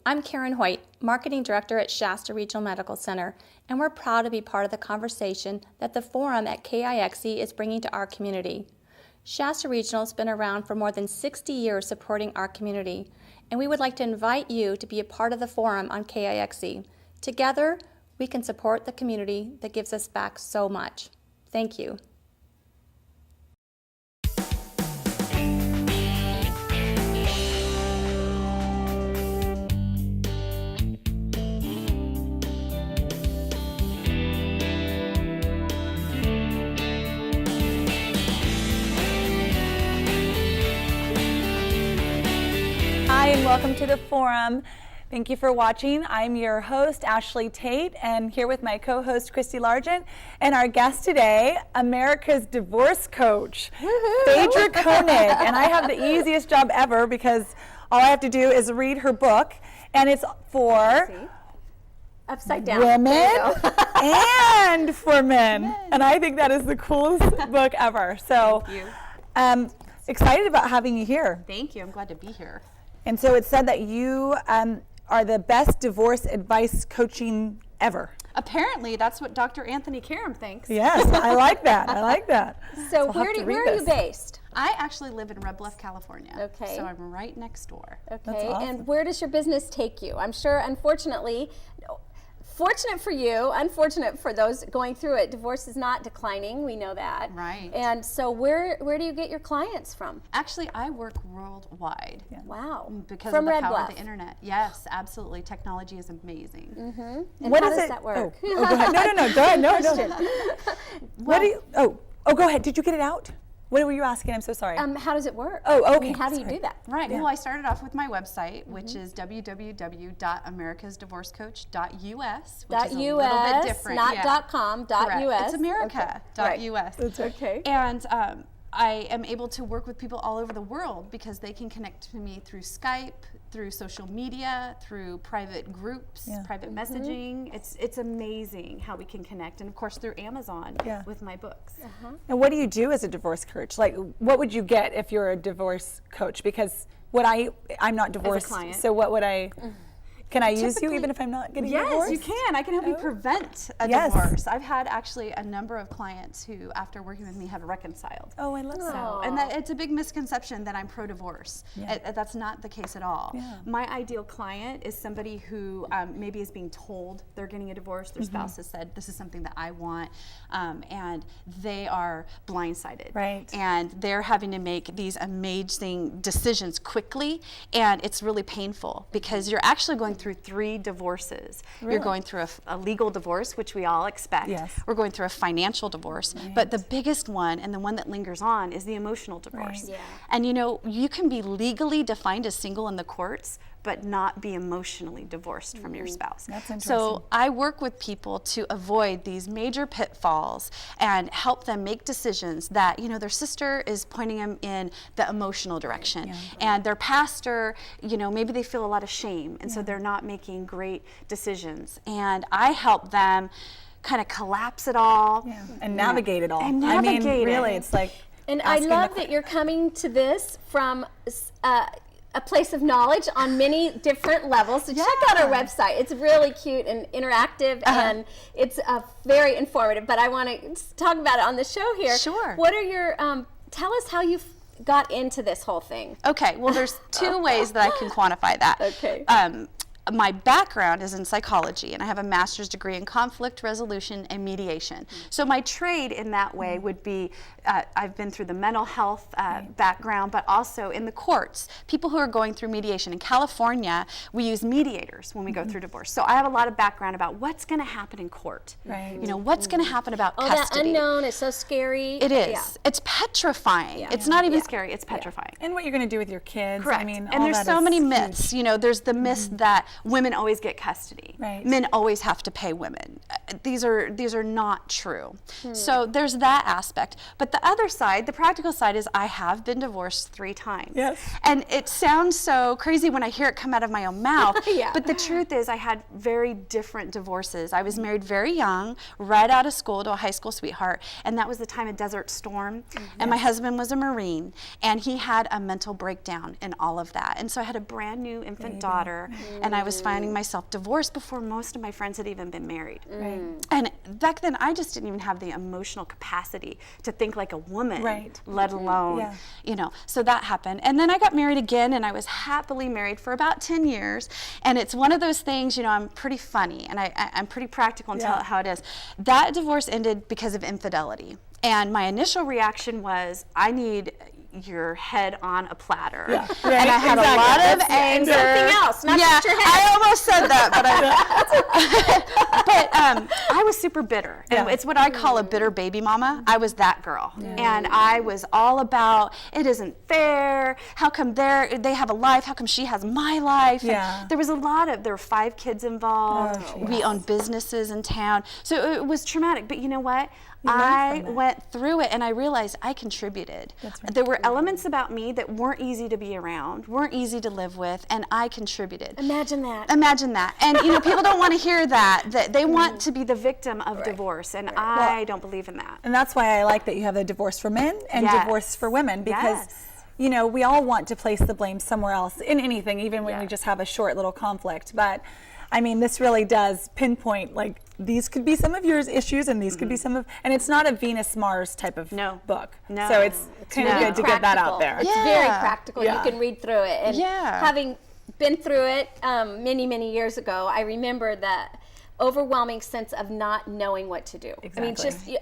I'm Karen Hoyt, Marketing Director at Shasta Regional Medical Center, and we're proud to be part of the conversation that the Forum at KIXE is bringing to our community. Shasta Regional has been around for more than 60 years supporting our community, and we would like to invite you to be a part of the Forum on KIXE. Together, we can support the community that gives us back so much. Thank you. Hi, and welcome to the Forum. Thank you for watching. I'm your host, Ashley Tate, and here with my co-host, Christy Largent, and our guest today, America's divorce coach, Faydra Koenig. And I have the easiest job ever because all I have to do is read her book, and it's for upside down women and for men. And I think that is the coolest book ever. So Thank you. Excited about having you here. Thank you. I'm glad to be here. And so it said that you are the best divorce advice coaching ever. Apparently, that's what Dr. Anthony Karam thinks. Yes, I like that. I like that. So where are you based? I actually live in Red Bluff, California. Okay. So I'm right next door. Okay. That's awesome. And where does your business take you? I'm sure, unfortunately, fortunate for you, unfortunate for those going through it, divorce is not declining. We know that. Right. And so where do you get your clients from? Actually, I work worldwide. Yeah. Wow. Because From of the Red power Bluff. of the internet. Yes, absolutely. Technology is amazing. And What how is does it? that work? Oh, go ahead. No. Go ahead. No. What do you? Oh, go ahead. Did you get it out? What were you asking? I'm so sorry. How does it work? Oh, okay. I mean, how do you Sorry. do that? Right. Yeah. Well, I started off with my website, which is www.americasdivorcecoach.us, which is a little bit different. not .com, Correct. .us. It's America.us. That's Okay. And I am able to work with people all over the world because they can connect to me through Skype, through social media, through private groups, Yeah. private messaging. It's amazing how we can connect. And of course through Amazon with my books. And what do you do as a divorce coach? Like, what would you get if you're a divorce coach? Because I'm not divorced, client. so what would I? Can I use you even if I'm not getting divorced? Yes, you can. I can help you prevent a divorce. I've had actually a number of clients who, after working with me, have reconciled. Oh, I love that. So, and that it's a big misconception that I'm pro-divorce. Yeah. That's not the case at all. Yeah. My ideal client is somebody who maybe is being told they're getting a divorce. Their spouse has said, this is something that I want, and they are blindsided. Right. And they're having to make these amazing decisions quickly, and it's really painful because you're actually going through 3 divorces. Really? You're going through a legal divorce, which we all expect. Yes. We're going through a financial divorce. Right. But the biggest one, and the one that lingers on, is the emotional divorce. Right. Yeah. And you know, you can be legally defined as single in the courts, but not be emotionally divorced from your spouse. That's interesting. So I work with people to avoid these major pitfalls and help them make decisions that, you know, their sister is pointing them in the emotional direction. And their pastor, you know, maybe they feel a lot of shame, and so they're not making great decisions. And I help them kind of collapse it all. And navigate it all. And I mean, navigate really, it. it's like. And I love that you're coming to this from a place of knowledge on many different levels. So check out our website. It's really cute and interactive, and it's very informative. But I want to talk about it on the show here. Sure. What are your, tell us how you got into this whole thing. Okay, well, there's 2 ways that I can quantify that. Okay. My background is in psychology, and I have a master's degree in conflict resolution and mediation. So my trade in that way would be, I've been through the mental health background, but also in the courts, people who are going through mediation. In California, we use mediators when we go through divorce. So I have a lot of background about what's going to happen in court. Right. You know, what's going to happen about Oh, custody. that unknown is so scary. It is. Yeah. It's petrifying. It's not even scary. It's petrifying. And what you're going to do with your kids. Correct. I mean, and all there's that so is many huge. myths. You know, there's the myth that women always get custody. Right. Men always have to pay women. These are not true. So there's that aspect. But the other side, the practical side, is I have been divorced 3 times. Yes. And it sounds so crazy when I hear it come out of my own mouth. Yeah. But the truth is I had very different divorces. I was married very young, right out of school, to a high school sweetheart. And that was the time of Desert Storm. And my husband was a Marine. And he had a mental breakdown in all of that. And so I had a brand new infant daughter. And I was finding myself divorced before most of my friends had even been married. And back then, I just didn't even have the emotional capacity to think like a woman, let alone, you know, so that happened. And then I got married again, and I was happily married for about 10 years. And it's one of those things, you know, I'm pretty funny, and I'm pretty practical and tell it how it is. That divorce ended because of infidelity. And my initial reaction was, I need your head on a platter. And I had a lot of anger. Something else, not just your head. I almost said that, but I was super bitter. And it's what I call a bitter baby mama. I was that girl. And I was all about, it isn't fair. How come they have a life? How come she has my life? And there was there were 5 kids involved. We owned businesses in town. So it was traumatic. But you know what? I went through it, and I realized I contributed. There were elements about me that weren't easy to be around, weren't easy to live with, and I contributed. Imagine that. Imagine that. And you know, people don't want to hear that they want to be the victim of divorce, and I don't believe in that. And that's why I like that you have the divorce for men and divorce for women, because you know, we all want to place the blame somewhere else in anything, even when we just have a short little conflict. But I mean, this really does pinpoint, like, these could be some of your issues, and these could be some of, and it's not a Venus-Mars type of book. So it's kind of good to get that out there. It's very practical. You can read through it. And having been through it many, many years ago, I remember that overwhelming sense of not knowing what to do. I mean,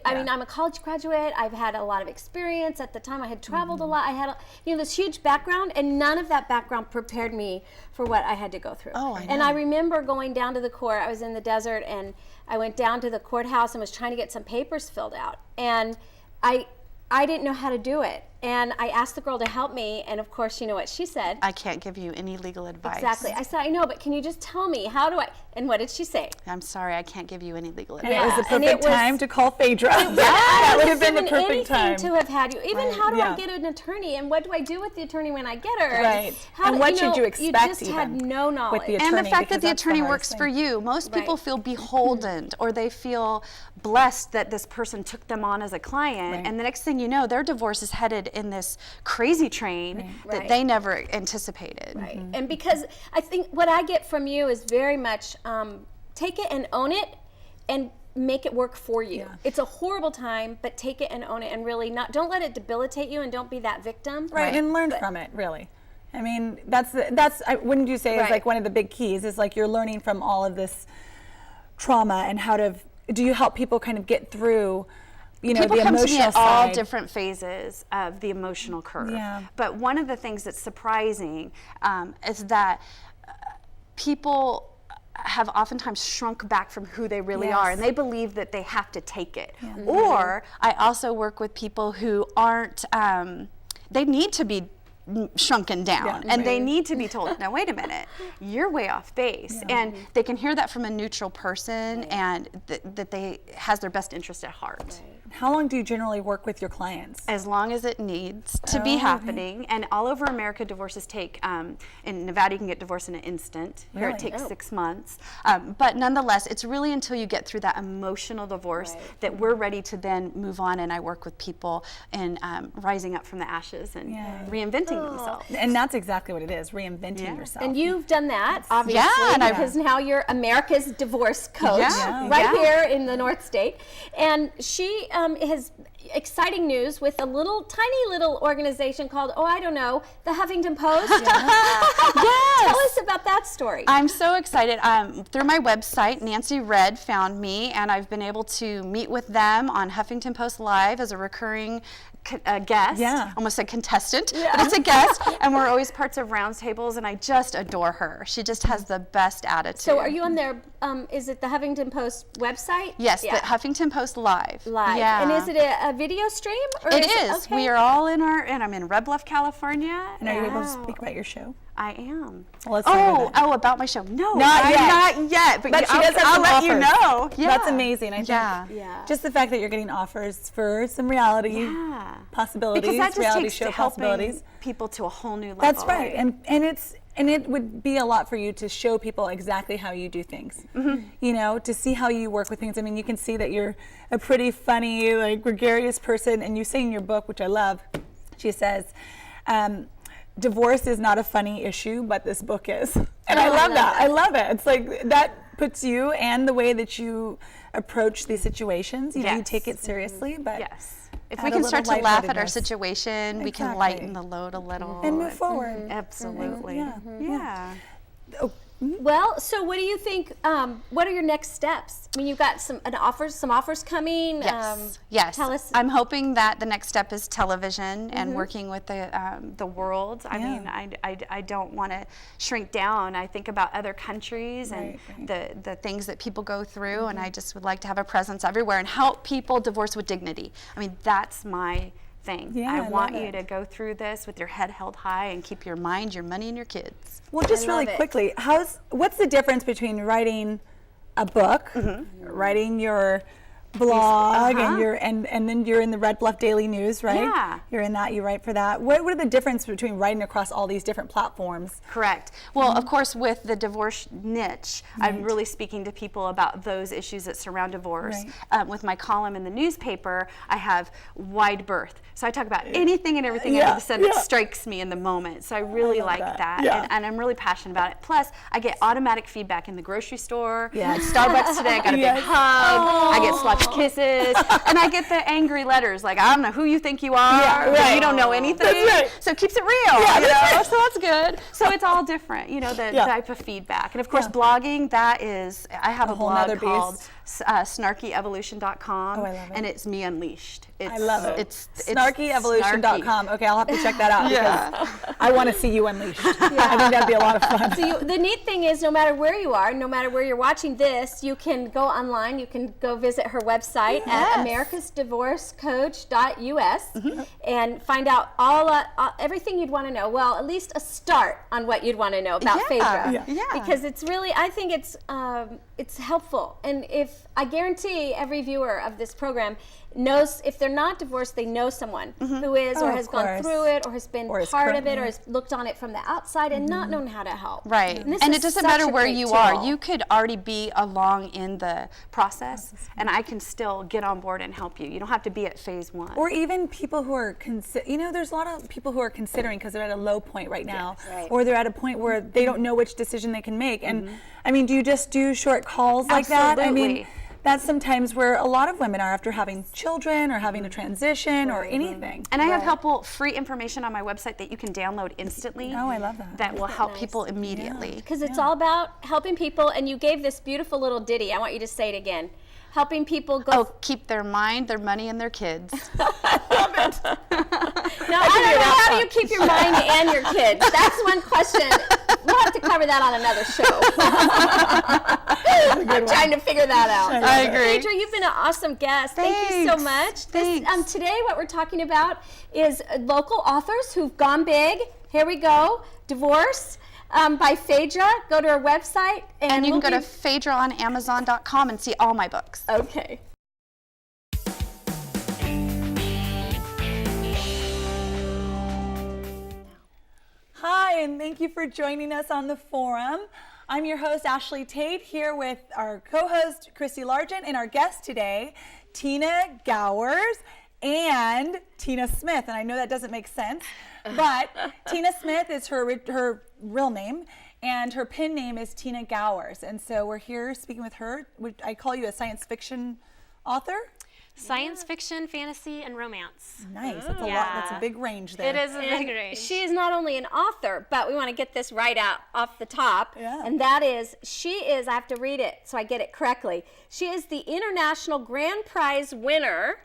I mean, I'm a college graduate. I've had a lot of experience. At the time, I had traveled a lot. I had, you know, this huge background, and none of that background prepared me for what I had to go through. And I remember going down to the court. I was in the desert, and I went down to the courthouse and was trying to get some papers filled out. And I didn't know how to do it. And I asked the girl to help me, and of course, you know what she said? I can't give you any legal advice. Exactly. I said, I know, but can you just tell me, how do I? And what did she say? I'm sorry, I can't give you any legal advice. And it was the perfect time to call Faydra. That would have been the perfect time to have had you. Even how do I get an attorney, and what do I do with the attorney when I get her? And what should you expect? You just had no knowledge. With the attorney, and the fact that the attorney works for you. Most people feel beholden, or they feel blessed that this person took them on as a client, and the next thing you know, their divorce is headed in this crazy train that they never anticipated. And because I think what I get from you is very much take it and own it and make it work for you. It's a horrible time, but take it and own it, and really don't let it debilitate you, and don't be that victim. And learn from it, really. I mean, that's wouldn't you say is like one of the big keys is like you're learning from all of this trauma, and how to, do you help people kind of get through, you know, people the come emotional to me at side? all different phases of the emotional curve. But one of the things that's surprising is that people have oftentimes shrunk back from who they really are, and they believe that they have to take it. Or I also work with people who aren't, they need to be shrunken down, and they need to be told, now wait a minute, you're way off base. And they can hear that from a neutral person, and that they has their best interest at heart. How long do you generally work with your clients? As long as it needs to be happening. And all over America, divorces take, in Nevada, you can get divorced in an instant. Here it takes 6 months. But nonetheless, it's really until you get through that emotional divorce that we're ready to then move on. And I work with people in rising up from the ashes and reinventing themselves. And that's exactly what it is, reinventing yourself. And you've done that, obviously, because now you're America's divorce coach here in the North State. And she has exciting news with a tiny little organization called, the Huffington Post. Tell us about that story. I'm so excited. Through my website, Nancy Red found me, and I've been able to meet with them on Huffington Post Live as a recurring guest. Almost said contestant, but it's a guest. And we're always parts of roundtables, and I just adore her. She just has the best attitude. So are you on their, is it the Huffington Post website? Yes, the Huffington Post Live. And is it a video stream? Or it is. Okay. We are all in and I'm in Red Bluff, California. And are you able to speak about your show? I am. Well, let's start with that. About my show. No, not yet. But she does have I'll some let offers. you know. That's amazing. I think just the fact that you're getting offers for some reality possibilities, because that just reality takes show helping possibilities. People to a whole new level. That's right. And it would be a lot for you to show people exactly how you do things. You know, to see how you work with things. I mean, you can see that you're a pretty funny, like, gregarious person, and you say in your book, which I love, she says, divorce is not a funny issue, but this book is. And I love that. I love it. It's like that puts you and the way that you approach these situations. You know, you take it seriously, but if we can start to laugh at our situation, we can lighten the load a little and move forward. Absolutely. Well, so what do you think? What are your next steps? I mean, you've got some offers coming. Yes. Tell us. I'm hoping that the next step is television and working with the world. I mean, I don't want to shrink down. I think about other countries and the things that people go through, and I just would like to have a presence everywhere and help people divorce with dignity. I mean, that's my thing. I want you to go through this with your head held high and keep your mind, your money, and your kids. Well, just really quickly, what's the difference between writing a book, writing your blog, and then you're in the Red Bluff Daily News, right? Yeah. You're in that, you write for that. What are the difference between writing across all these different platforms? Correct. Well, of course, with the divorce niche, I'm really speaking to people about those issues that surround divorce. With my column in the newspaper, I have wide berth. So I talk about anything and everything under the sun that strikes me in the moment. So I really like that. And I'm really passionate about it. Plus, I get automatic feedback in the grocery store. At Starbucks today, I got a big hug. I get sloppy kisses. And I get the angry letters like, I don't know who you think you are. You don't know anything. So it keeps it real. You know? So that's good. So it's all different, you know, the type of feedback. And of course, blogging, that is, I have a blog called snarkyevolution.com, and it's me unleashed. I love it. It's snarkyevolution.com. Okay, I'll have to check that out because I want to see you unleashed. I think that'd be a lot of fun. So the neat thing is, no matter where you are, no matter where you're watching this, you can go online. You can go visit her website at americasdivorcecoach.us and find out all everything you'd want to know. Well, at least a start on what you'd want to know about Faydra, because it's really, I think it's helpful. And I guarantee every viewer of this program knows, if they're not divorced, they know someone who is or has gone through it or has been part of it or has looked on it from the outside and not known how to help. Right. And it doesn't matter where you are. You could already be along in the process, and I can still get on board and help you. You don't have to be at phase 1. Or even people who are, there's a lot of people who are considering because they're at a low point right now, or they're at a point where they don't know which decision they can make. And I mean, do you just do short calls like that? I mean, that's sometimes where a lot of women are after having children or having a transition or anything. And I have helpful free information on my website that you can download instantly. Oh, I love that. That will help people immediately. Because it's all about helping people, and you gave this beautiful little ditty. I want you to say it again. Helping people go. Keep their mind, their money, and their kids. I love it. Now, I don't know, how do you keep your mind and your kids? That's one question. We'll have to cover that on another show. I'm trying to figure that out. I agree. Faydra, you've been an awesome guest. Thank you so much. Today, what we're talking about is local authors who've gone big. Here we go. Divorce. By Faydra. Go to our website. And you can go to Faydra on Amazon.com and see all my books. Okay. Hi, and thank you for joining us on the forum. I'm your host, Ashley Tate, here with our co-host, Christy Largent, and our guest today, Tina Gowers and Tina Smith. And I know that doesn't make sense, but Tina Smith is her real name, and her pen name is Tina Gowers. And so we're here speaking with her. I call you a science fiction author? Science fiction, fantasy, and romance. Nice. That's a lot. That's a big range there. It is a big range. She is not only an author, but we want to get this right out off the top. And that is, I have to read it so I get it correctly. She is the International Grand Prize winner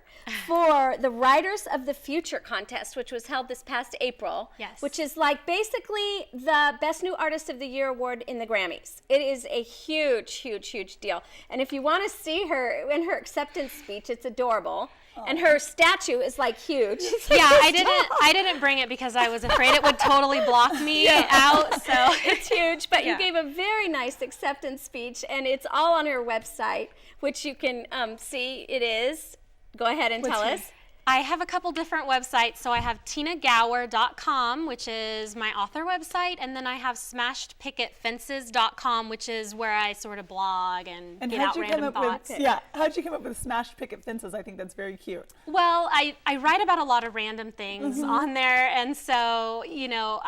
for the Writers of the Future contest, which was held this past April. Yes. Which is like basically the Best New Artist of the Year award in the Grammys. It is a huge, huge, huge deal. And if you want to see her in her acceptance speech, it's adorable. And her statue is like huge. I didn't bring it because I was afraid it would totally block me out. So it's huge. But you gave a very nice acceptance speech, and it's all on her website, which you can see. It is. Go ahead and tell us. I have a couple different websites. So I have tinagower.com, which is my author website, and then I have smashedpicketfences.com, which is where I sort of blog and get out random thoughts. How'd you come up with smashed picket fences? I think that's very cute. Well, I write about a lot of random things on there, and so, you know,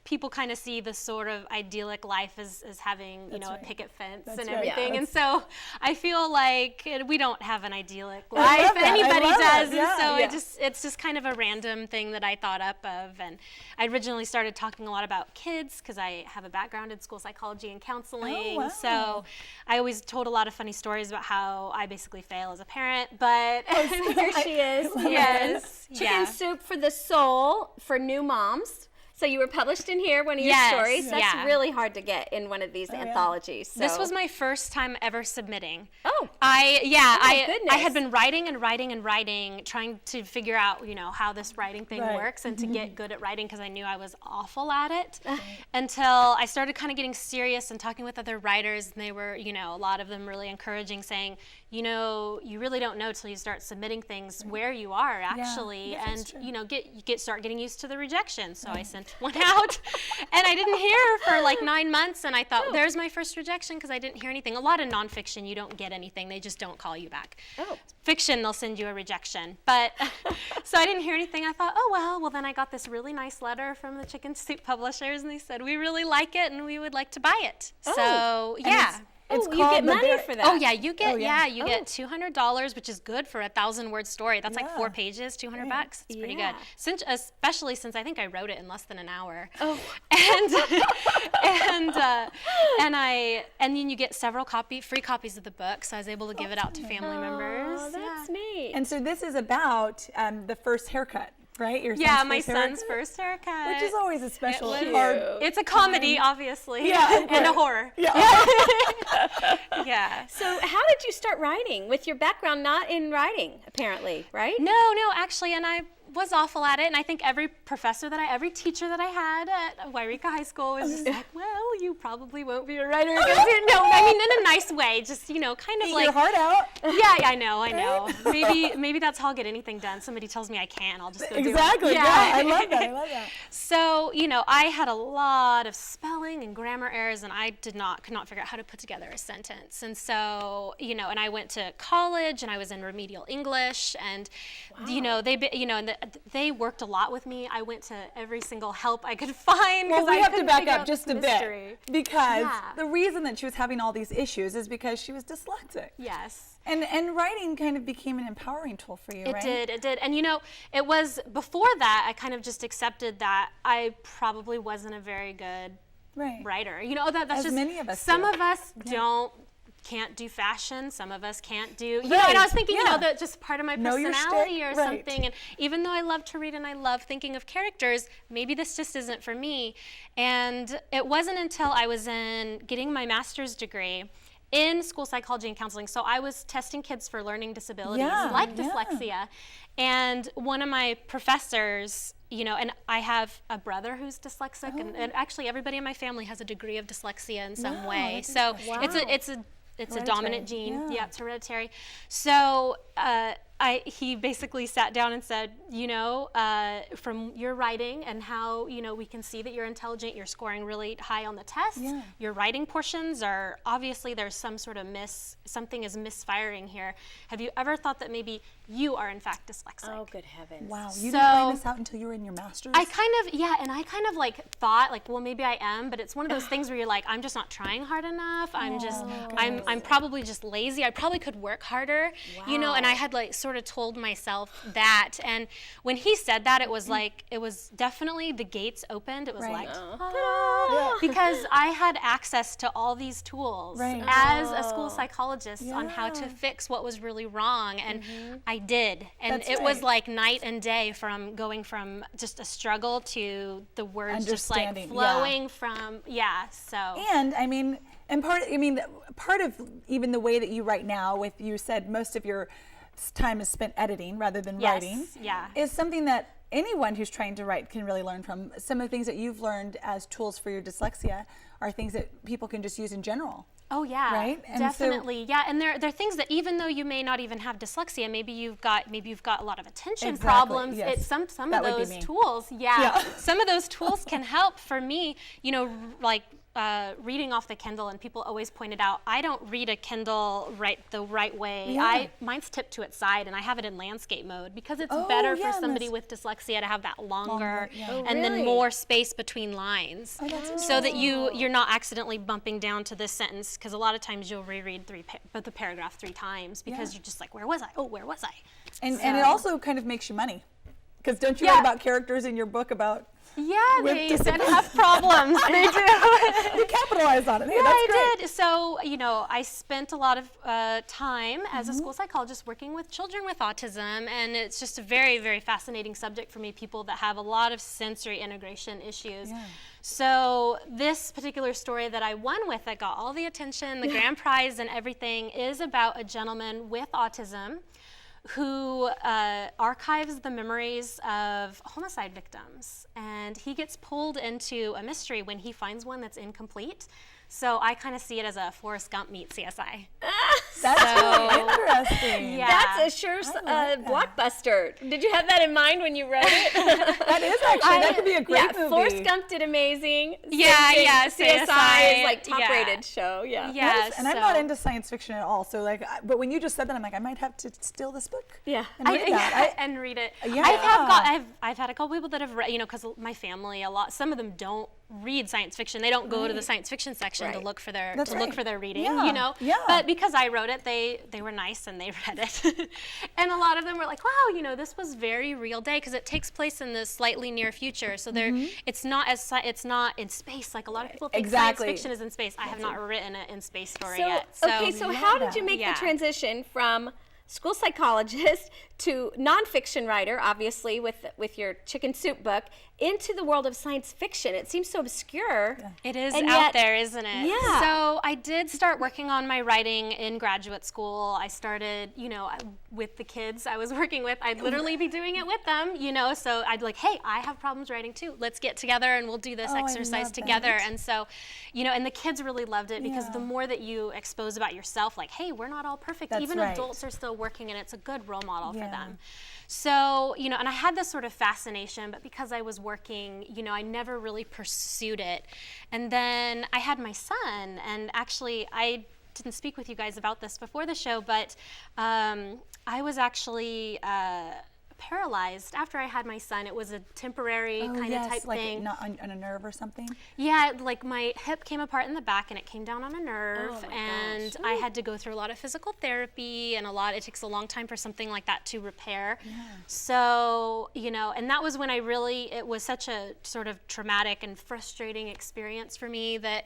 people kind of see the sort of idyllic life as having, you know, a picket fence and everything, and so I feel like we don't have an idyllic life. Anybody does, and so it's just kind of a random thing that I thought up of. And I originally started talking a lot about kids because I have a background in school psychology and counseling. So I always told a lot of funny stories about how I basically fail as a parent. But here she is. Yes. Chicken Soup for the Soul for new moms. So you were published in here, one of your stories. That's really hard to get in one of these anthologies. So. This was my first time ever submitting. Oh. I had been writing and writing and writing, trying to figure out, you know, how this writing thing works and to get good at writing because I knew I was awful at it until I started kind of getting serious and talking with other writers, and they were, you know, a lot of them really encouraging, saying, you know, you really don't know till you start submitting things where you are actually, and you know, start getting used to the rejection. So I sent one out, and I didn't hear for like 9 months, and I thought, there's my first rejection because I didn't hear anything. A lot of nonfiction, you don't get anything; they just don't call you back. Fiction, they'll send you a rejection. But so I didn't hear anything. I thought, oh well then I got this really nice letter from the Chicken Soup publishers, and they said we really like it and we would like to buy it. So you get money for that. Oh yeah, you get you get $200, which is good for a 1,000-word story. That's like 4 pages, $200. It's pretty good. Especially since I think I wrote it in less than an hour. Oh. And then you get several free copies of the book, so I was able to give it out to family members. Oh, that's neat. And so this is about the first haircut. Right? Your son's first haircut. Which is always a special It's a comedy, obviously. And a horror. So how did you start writing? With your background not in writing, apparently, right? No, actually, and I was awful at it, and I think every teacher that I had at Wairika High School was just like, well, you probably won't be a writer. No, I mean, in a nice way, just, you know, kind of eat like. your heart out. Yeah, I know. Maybe that's how I'll get anything done. Somebody tells me I can't, I'll just go do it. Exactly, I love that. So, you know, I had a lot of spelling and grammar errors, and I could not figure out how to put together a sentence. And so, you know, and I went to college, and I was in remedial English, and, you know, they worked a lot with me. I went to every single help I could find. Well, we have to back up just a bit because the reason that she was having all these issues is because she was dyslexic. Yes. And writing kind of became an empowering tool for you, right? It did. And you know, it was before that I kind of just accepted that I probably wasn't a very good writer. You know, that's as just many of us some of us can't do fashion, some of us can't do, you know, and I was thinking, you know, that just part of my personality or something, and even though I love to read and I love thinking of characters, maybe this just isn't for me. And it wasn't until I was getting my master's degree in school psychology and counseling, so I was testing kids for learning disabilities like dyslexia, and one of my professors, you know, and I have a brother who's dyslexic, and actually everybody in my family has a degree of dyslexia in some way. So it's a dominant gene. Yeah, it's hereditary. So he basically sat down and said, you know, from your writing and how, you know, we can see that you're intelligent, you're scoring really high on the test. Your writing portions are obviously there's some sort of something is misfiring here. Have you ever thought that maybe you are in fact dyslexic? Oh, good heavens. Wow, you didn't find this out until you were in your master's? I kind of like thought like, well, maybe I am, but it's one of those things where you're like, I'm just not trying hard enough. I'm probably just lazy. I probably could work harder, you know, and I had like sort of told myself that. And when he said that, it was like, it was definitely the gates opened. It was like, because I had access to all these tools as a school psychologist on how to fix what was really wrong. And I did. And it was like night and day from going from just a struggle to the words just like flowing from, so. And I mean, part of even the way that you write now, you said most of your time is spent editing rather than writing, is something that anyone who's trying to write can really learn from. Some of the things that you've learned as tools for your dyslexia are things that people can just use in general. Oh yeah, right? And definitely. Yeah, and there are things that even though you may not even have dyslexia, maybe you've got a lot of attention problems. Yes. It's some of those tools. Yeah, some of those tools can help. For me, like reading off the Kindle, and people always pointed out, I don't read a Kindle the right way. Yeah. Mine's tipped to its side, and I have it in landscape mode because it's better for somebody with dyslexia to have that longer and then more space between lines, so that you're not accidentally bumping down to this sentence, because a lot of times you'll reread the paragraph 3 times because you're just like, where was I? Oh, where was I? And it also kind of makes you money, because don't you write about characters in your book about they have problems. They do. You capitalize on it. Hey, yeah, that's great. I did. So, I spent a lot of time as a school psychologist working with children with autism, and it's just a very, very fascinating subject for me, people that have a lot of sensory integration issues. Yeah. So this particular story that I won with, that got all the attention, the grand prize and everything, is about a gentleman with autism who archives the memories of homicide victims. And he gets pulled into a mystery when he finds one that's incomplete. So I kind of see it as a Forrest Gump meets CSI. That's really interesting. Yeah. That's a sure blockbuster. Did you have that in mind when you wrote it? That is actually, that could be a great movie. Forrest Gump did amazing. Yeah. CSI is like top-rated show. Yeah. And I'm not into science fiction at all. So but when you just said that, I'm like, I might have to steal this book. Yeah. And read that. And read it. Yeah. I've had a couple people that have read, because my family, some of them don't read science fiction. They don't go to the science fiction section to look for their look for their reading, Yeah. But because I wrote it, they were nice and they read it. And a lot of them were like, wow, this was very real day, because it takes place in the slightly near future. So it's not in space like a lot of people think science fiction is in space. I have not written an in space story yet. So how did you make the transition from school psychologist to nonfiction writer, obviously with your Chicken Soup book, into the world of science fiction? It seems so obscure. It is out there, isn't it? Yeah. So I did start working on my writing in graduate school. I started, with the kids I was working with. I'd literally be doing it with them, so I'd like, hey, I have problems writing too. Let's get together and we'll do this exercise together. And so, and the kids really loved it, because the more that you expose about yourself, like, hey, we're not all perfect. That's Even right. adults are still working, and it's a good role model for them. So, and I had this sort of fascination, but because I was working, I never really pursued it. And then I had my son, and actually I didn't speak with you guys about this before the show, but I was actually paralyzed after I had my son. It was a temporary kind of type thing. Not on a nerve or something? Yeah, like my hip came apart in the back and it came down on a nerve, and I had to go through a lot of physical therapy, and it takes a long time for something like that to repair. Yeah. So, and that was when it was such a sort of traumatic and frustrating experience for me that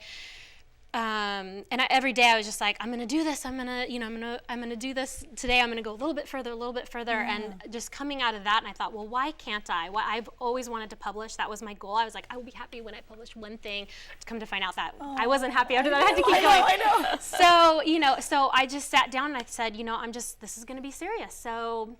every day I was just like, I'm gonna do this. I'm gonna do this today. I'm gonna go a little bit further, and just coming out of that. And I thought, well, why can't I? I've always wanted to publish. That was my goal. I was like, I would be happy when I published one thing. To come to find out that I wasn't happy after that. I had to keep going. I know. So I just sat down and I said, this is gonna be serious. So.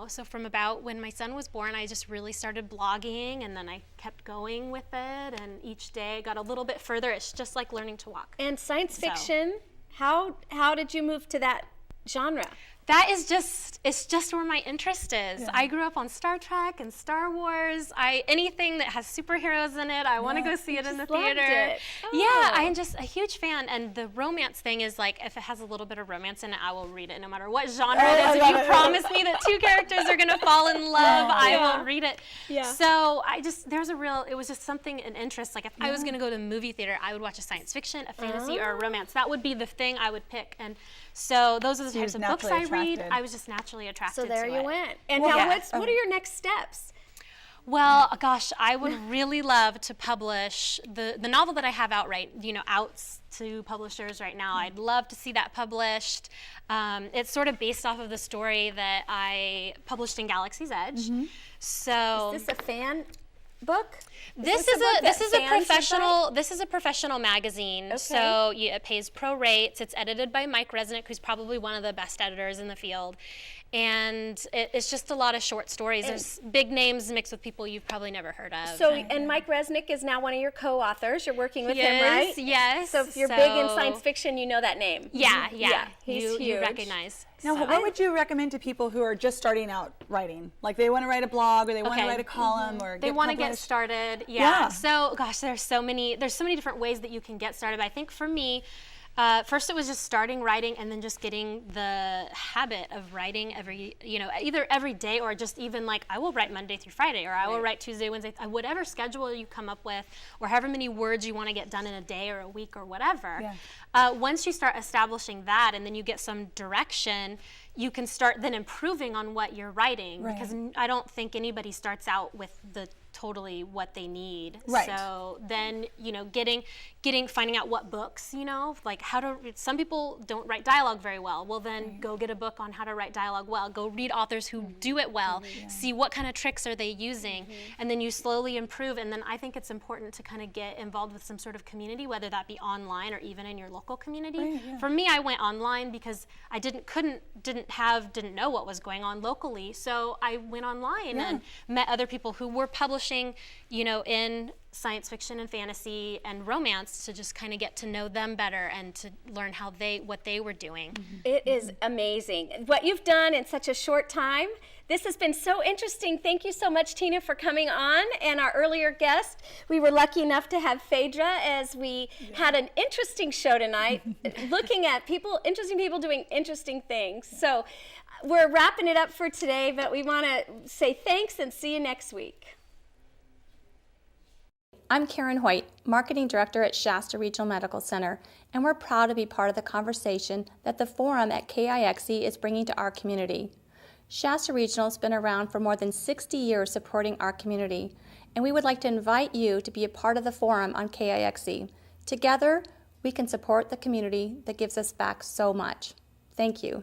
So from about when my son was born, I just really started blogging, and then I kept going with it, and each day I got a little bit further. It's just like learning to walk. And science fiction, how did you move to that genre? It's just where my interest is. Yeah. I grew up on Star Trek and Star Wars. Anything that has superheroes in it, I want to go see it in the theater. Yeah, I'm just a huge fan. And the romance thing is like, if it has a little bit of romance in it, I will read it no matter what genre it is. If you promise me that 2 characters are going to fall in love, I will read it. Yeah. So it was just something, an interest. Like if I was going to go to the movie theater, I would watch a science fiction, a fantasy, or a romance. That would be the thing I would pick. And so those are the types of books I read. I was just naturally attracted to it. So there you went. And now what are your next steps? Well, gosh, I would really love to publish the novel that I have out to publishers right now. I'd love to see that published. It's sort of based off of the story that I published in Galaxy's Edge. So is this a fan book? This is a professional magazine. Okay. So it pays pro rates. It's edited by Mike Resnick, who's probably one of the best editors in the field. And it's just a lot of short stories. There's big names mixed with people you've probably never heard of. So, and Mike Resnick is now one of your co-authors. You're working with him, right? Yes. So if you're big in science fiction, you know that name. Yeah. He's huge. You recognize. Now, what would you recommend to people who are just starting out writing? Like they want to write a blog, or they want to write a column, or they want to get started. Yeah. So, gosh, there's so many different ways that you can get started. I think for me, first it was just starting writing and then just getting the habit of writing either every day or just even like I will write Monday through Friday, or I will write Tuesday, Wednesday, whatever schedule you come up with, or however many words you want to get done in a day or a week or whatever. Yeah. Once you start establishing that and then you get some direction, you can start then improving on what you're writing, because I don't think anybody starts out with the totally what they need. Right. So then, finding out what books, like some people don't write dialogue very well. Well, then go get a book on how to write dialogue well. Go read authors who do it well. See what kind of tricks are they using. And then you slowly improve. And then I think it's important to kind of get involved with some sort of community, whether that be online or even in your local community. For me, I went online because I didn't know what was going on locally. So I went online and met other people who were publishing, in science fiction and fantasy and romance, to just kind of get to know them better and to learn what they were doing. It is amazing what you've done in such a short time. This has been so interesting. Thank you so much, Tina, for coming on. And our earlier guest, we were lucky enough to have Faydra, as we had an interesting show tonight, looking at interesting people doing interesting things. So we're wrapping it up for today, but we want to say thanks and see you next week. I'm Karen Hoyt, Marketing Director at Shasta Regional Medical Center, and we're proud to be part of the conversation that the Forum at KIXE is bringing to our community. Shasta Regional has been around for more than 60 years supporting our community, and we would like to invite you to be a part of the Forum on KIXE. Together, we can support the community that gives us back so much. Thank you.